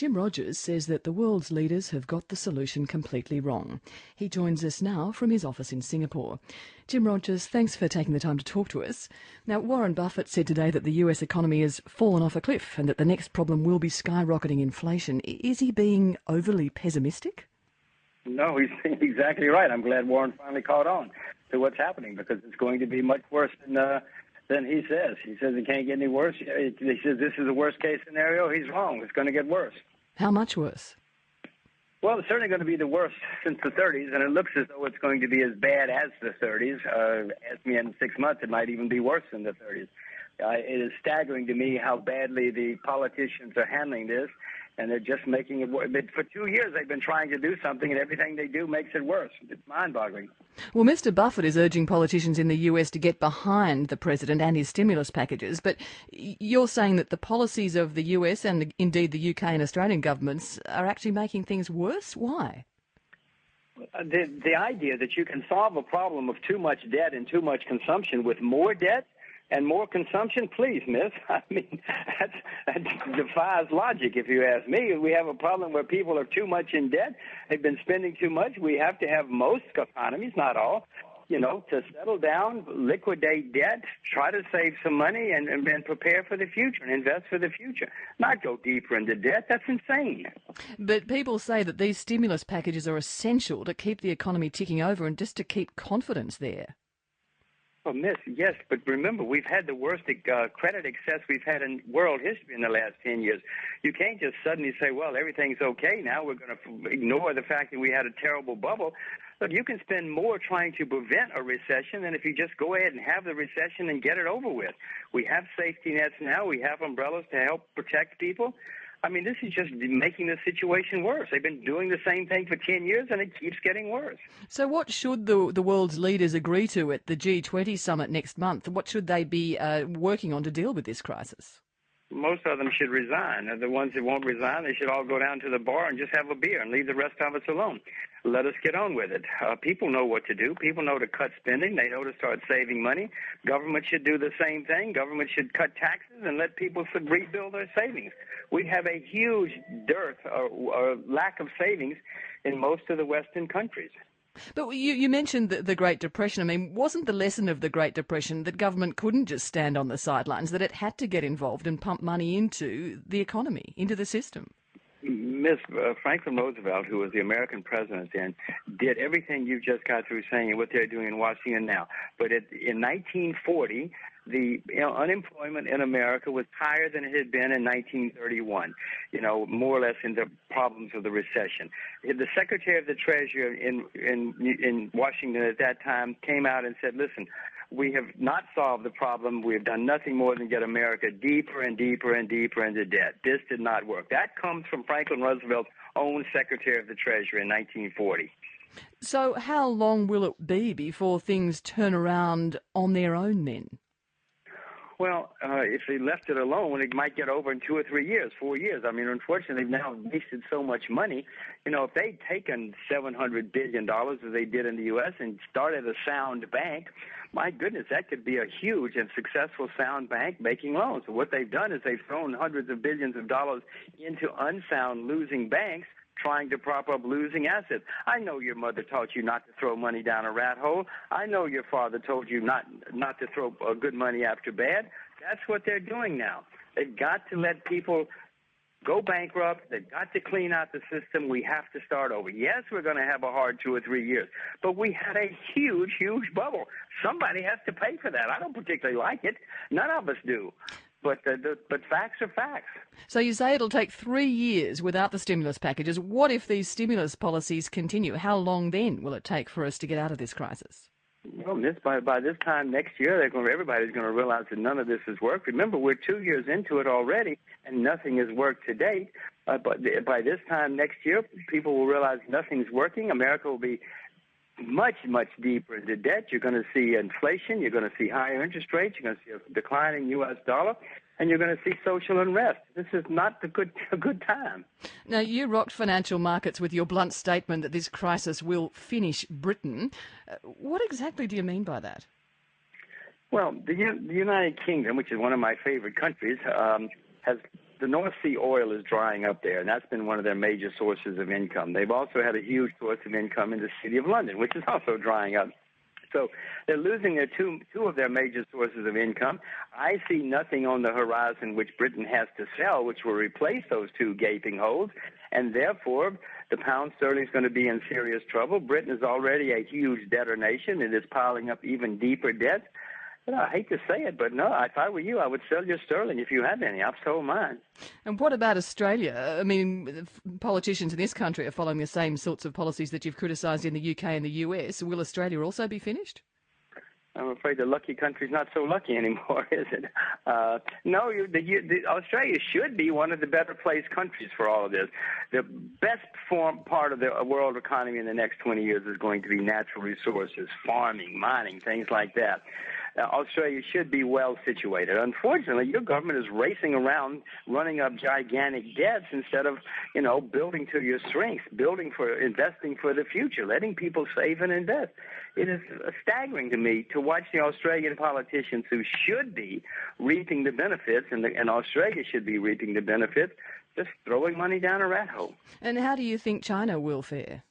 Jim Rogers says that the world's leaders have got the solution completely wrong. He joins us now from his office in Singapore. Jim Rogers, thanks for taking the time to talk to us. Now, Warren Buffett said today that the US economy has fallen off a cliff and that the next problem will be skyrocketing inflation. Is he being overly pessimistic? No, he's exactly right. I'm glad Warren finally caught on to what's happening, because it's going to be much worse than he says. He says it can't get any worse. He says this is the worst case scenario. He's wrong. It's going to get worse. How much worse? Well, it's certainly going to be the worst since the 30s, and it looks as though it's going to be as bad as the 30s. Ask me in 6 months, it might even be worse than the 30s. It is staggering to me how badly the politicians are handling this, and they're just making it worse. For 2 years, they've been trying to do something, and everything they do makes it worse. It's mind-boggling. Well, Mr. Buffett is urging politicians in the US to get behind the president and his stimulus packages, but you're saying that the policies of the US and indeed the UK and Australian governments are actually making things worse? Why? The idea that you can solve a problem of too much debt and too much consumption with more debt and more consumption, please, miss. I mean, that defies logic, if you ask me. We have a problem where people are too much in debt. They've been spending too much. We have to have most economies, not all, to settle down, liquidate debt, try to save some money, and prepare for the future and invest for the future. Not go deeper into debt. That's insane. But people say that these stimulus packages are essential to keep the economy ticking over and just to keep confidence there. Well, miss, yes, but remember, we've had the worst credit excess we've had in world history in the last 10 years. You can't just suddenly say, well, everything's okay now. We're going to ignore the fact that we had a terrible bubble. But you can spend more trying to prevent a recession than if you just go ahead and have the recession and get it over with. We have safety nets now. We have umbrellas to help protect people. I mean, this is just making the situation worse. They've been doing the same thing for 10 years, and it keeps getting worse. So what should the world's leaders agree to at the G20 summit next month? What should they be working on to deal with this crisis? Most of them should resign. And the ones that won't resign, they should all go down to the bar and just have a beer and leave the rest of us alone. Let us get on with it. People know what to do. People know to cut spending. They know to start saving money. Government should do the same thing. Government should cut taxes and let people rebuild their savings. We have a huge dearth or lack of savings in most of the Western countries. But you mentioned the Great Depression. I mean, wasn't the lesson of the Great Depression that government couldn't just stand on the sidelines, that it had to get involved and pump money into the economy, into the system? Miss Franklin Roosevelt, who was the American president then, did everything you just got through saying and what they're doing in Washington now. But in 1940, the unemployment in America was higher than it had been in 1931, more or less in the problems of the recession. The Secretary of the Treasury in Washington at that time came out and said, listen, we have not solved the problem. We have done nothing more than get America deeper and deeper and deeper into debt. This did not work. That comes from Franklin Roosevelt's own Secretary of the Treasury in 1940. So how long will it be before things turn around on their own then? Well, if they left it alone, it might get over in 2 or 3 years, 4 years. I mean, unfortunately, they've now wasted so much money. If they'd taken $700 billion as they did in the U.S. and started a sound bank, my goodness, that could be a huge and successful sound bank making loans. So what they've done is they've thrown hundreds of billions of dollars into unsound losing banks, trying to prop up losing assets. I know your mother taught you not to throw money down a rat hole. I know your father told you not to throw good money after bad. That's what they're doing now. They've got to let people go bankrupt. They've got to clean out the system. We have to start over. Yes, we're going to have a hard 2 or 3 years, but we had a huge, huge bubble. Somebody has to pay for that. I don't particularly like it. None of us do. But facts are facts. So you say it'll take 3 years without the stimulus packages. What if these stimulus policies continue? How long then will it take for us to get out of this crisis? Well, by this time next year, everybody's going to realize that none of this has worked. Remember, we're 2 years into it already, and nothing has worked to date. But by this time next year, people will realize nothing's working. America will be much, much deeper into debt. You're going to see inflation. You're going to see higher interest rates. You're going to see a declining U.S. dollar. And you're going to see social unrest. This is not a good time. Now, you rocked financial markets with your blunt statement that this crisis will finish Britain. What exactly do you mean by that? Well, the United Kingdom, which is one of my favorite countries, has the North Sea oil is drying up there, and that's been one of their major sources of income. They've also had a huge source of income in the city of London, which is also drying up. So they're losing their two of their major sources of income. I see nothing on the horizon which Britain has to sell, which will replace those two gaping holes, and therefore the pound sterling is going to be in serious trouble. Britain is already a huge debtor nation. It is piling up even deeper debt. I hate to say it, but no, if I were you, I would sell your sterling if you have any. I've sold mine. And what about Australia? I mean, politicians in this country are following the same sorts of policies that you've criticised in the UK and the US. Will Australia also be finished? I'm afraid the lucky country's not so lucky anymore, is it? No, Australia should be one of the better placed countries for all of this. The best part of the world economy in the next 20 years is going to be natural resources, farming, mining, things like that. Australia should be well situated. Unfortunately, your government is racing around running up gigantic debts instead of, building to your strengths, investing for the future, letting people save and invest. It is staggering to me to watch the Australian politicians who should be reaping the benefits, and Australia should be reaping the benefits, just throwing money down a rat hole. And how do you think China will fare?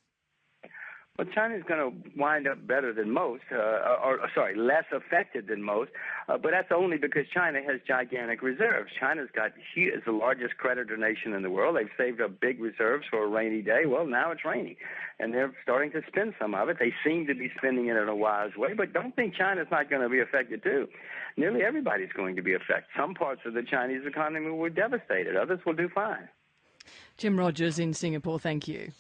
Well, China's going to wind up better than most, less affected than most, but that's only because China has gigantic reserves. China's is the largest creditor nation in the world. They've saved up big reserves for a rainy day. Well, now it's raining, and they're starting to spend some of it. They seem to be spending it in a wise way, but don't think China's not going to be affected, too. Nearly everybody's going to be affected. Some parts of the Chinese economy were devastated. Others will do fine. Jim Rogers in Singapore, thank you.